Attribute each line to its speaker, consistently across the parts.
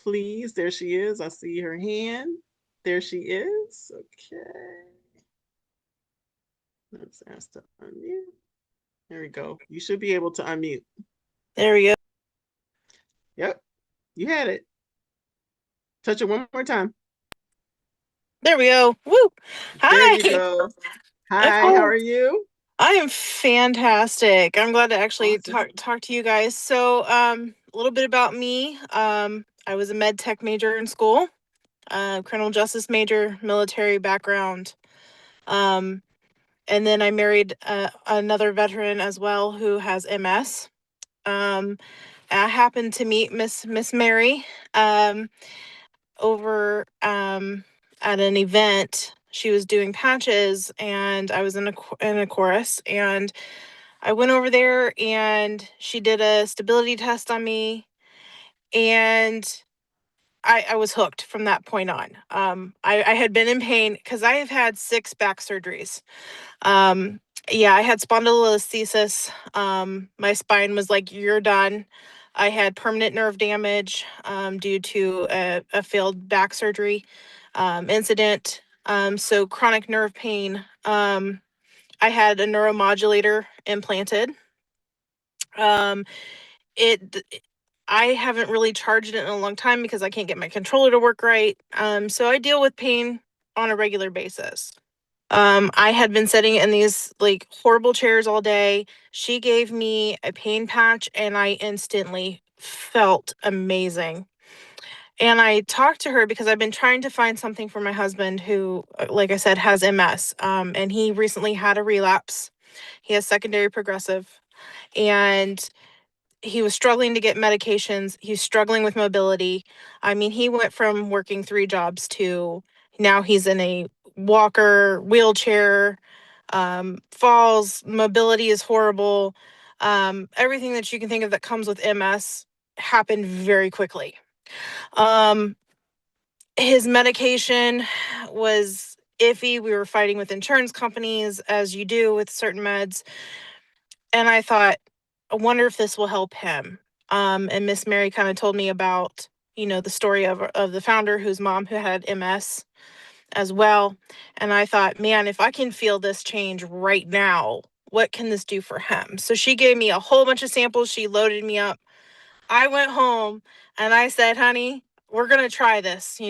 Speaker 1: please. There she is. I see her hand. There she is. Okay. Let's ask to unmute. There we go. You should be able to unmute.
Speaker 2: There we go.
Speaker 1: Yep. You had it. Touch it one more time.
Speaker 2: There we go. Woo!
Speaker 1: There
Speaker 2: Hi.
Speaker 1: you go. Hi, how
Speaker 2: Okay.
Speaker 1: are you?
Speaker 2: I am fantastic. I'm glad to actually
Speaker 1: Awesome.
Speaker 2: talk to you guys. So, a little bit about me. I was a med tech major in school, criminal justice major, military background. Um, and then I married another veteran as well who has MS. I happened to meet Miss Mary over at an event. She was doing patches, and I was in a chorus, and I went over there, and she did a stability test on me, and I was hooked from that point on. I had been in pain because I have had 6 back surgeries. Um, yeah, I had spondylolisthesis. My spine was like, you're done. I had permanent nerve damage due to a failed back surgery incident. So chronic nerve pain. I had a neuromodulator implanted. Um, it I haven't really charged it in a long time because I can't get my controller to work right. So I deal with pain on a regular basis. I had been sitting in these like horrible chairs all day. She gave me a pain patch and I instantly felt amazing. And I talked to her because I've been trying to find something for my husband who, like I said, has MS. And he recently had a relapse. He has secondary progressive. And he was struggling to get medications. He's struggling with mobility. I mean, he went from working 3 jobs to now he's in a walker, wheelchair, falls, mobility is horrible. Everything that you can think of that comes with MS happened very quickly. Um, his medication was iffy. We were fighting with insurance companies, as you do with certain meds. And I thought, I wonder if this will help him. And Miss Mary kind of told me about, the story of the founder whose mom who had MS as well. And I thought, man, if I can feel this change right now, what can this do for him? So she gave me a whole bunch of samples. She loaded me up. I went home and I said, honey, we're going to try this.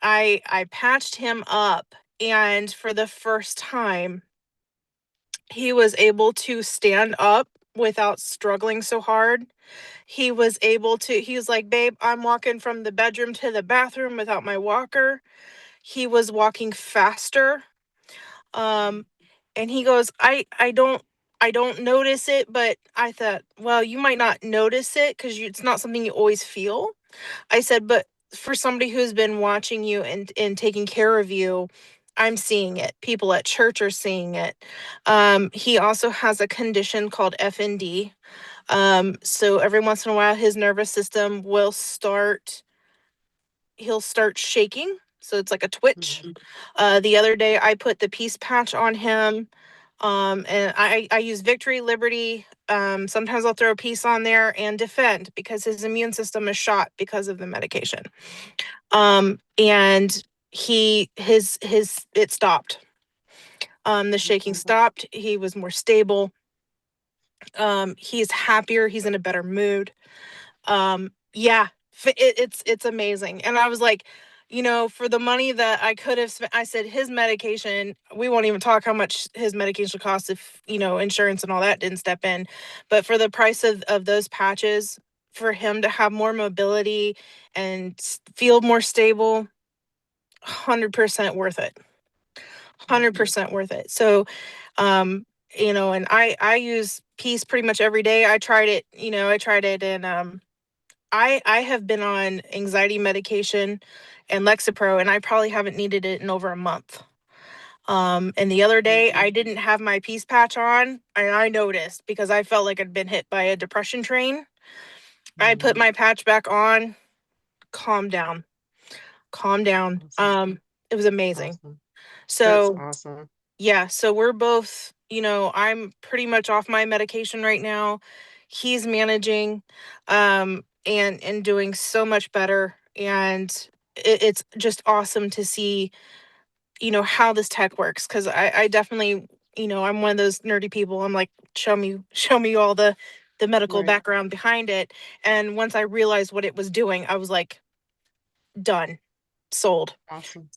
Speaker 2: I patched him up, and for the first time, he was able to stand up without struggling so hard. He was like, babe, I'm walking from the bedroom to the bathroom without my walker. He was walking faster. Um, and he goes, I don't notice it, but I thought, well, you might not notice it because it's not something you always feel. I said, but for somebody who's been watching you and taking care of you, I'm seeing it. People at church are seeing it. He also has a condition called FND. So every once in a while, his nervous system he'll start shaking. So it's like a twitch.
Speaker 1: Mhm.
Speaker 2: The other day, I put the peace patch on him. And I use Victory, Liberty. Sometimes I'll throw a piece on there and Defend because his immune system is shot because of the medication. And it stopped. The shaking stopped. He was more stable. He's happier. He's in a better mood. Yeah, it's amazing. And I was like, for the money that I could have spent, I said his medication, we won't even talk how much his medication costs if, insurance and all that didn't step in. But for the price of those patches, for him to have more mobility and feel more stable, 100% worth it. 100% worth it. So, and I use Peace pretty much every day. I tried it, and I have been on anxiety medication and Lexapro, and I probably haven't needed it in over a month. And the other day I didn't have my Peace patch on, and I noticed because I felt like I'd been hit by a depression train. I put my patch back on, calm down, calm down.
Speaker 1: Awesome.
Speaker 2: It was amazing.
Speaker 1: Awesome. That's
Speaker 2: So
Speaker 1: awesome.
Speaker 2: yeah, so we're both, I'm pretty much off my medication right now. He's managing. and doing so much better. And it's just awesome to see, how this tech works. Cause I definitely, I'm one of those nerdy people. I'm like, show me all the medical
Speaker 1: Right.
Speaker 2: background behind it. And once I realized what it was doing, I was like, done, sold.
Speaker 1: Awesome.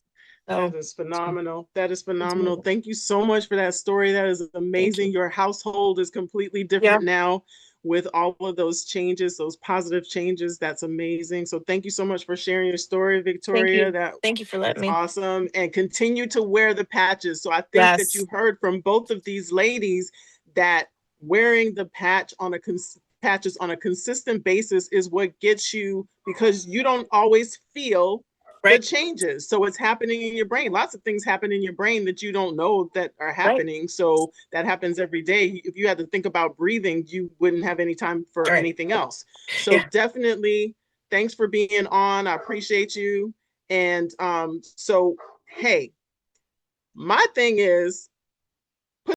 Speaker 1: That
Speaker 2: So
Speaker 1: is phenomenal. That is
Speaker 2: it's
Speaker 1: phenomenal.
Speaker 2: amazing.
Speaker 1: Thank you so much for that story. That is
Speaker 2: Thank
Speaker 1: amazing.
Speaker 2: you.
Speaker 1: Your household is completely
Speaker 2: Yeah.
Speaker 1: different now with all of those changes, those positive changes. That's amazing. So thank you so much for sharing your story,
Speaker 2: Thank
Speaker 1: Victoria.
Speaker 2: you.
Speaker 1: That
Speaker 2: Thank you for letting
Speaker 1: is
Speaker 2: me.
Speaker 1: awesome. And continue to wear the patches. So I think that
Speaker 2: Yes.
Speaker 1: you heard from both of these ladies that wearing the patches on a consistent basis is what gets you, because you don't always feel the
Speaker 2: Right.
Speaker 1: changes. So it's happening in your brain. Lots of things happen in your brain that you don't know that are
Speaker 2: Right.
Speaker 1: happening. So that happens every day. If you had to think about breathing, you wouldn't have any time for
Speaker 2: Right.
Speaker 1: anything else. So
Speaker 2: Yeah.
Speaker 1: definitely thanks for being on. I appreciate you. And so, hey, my thing is,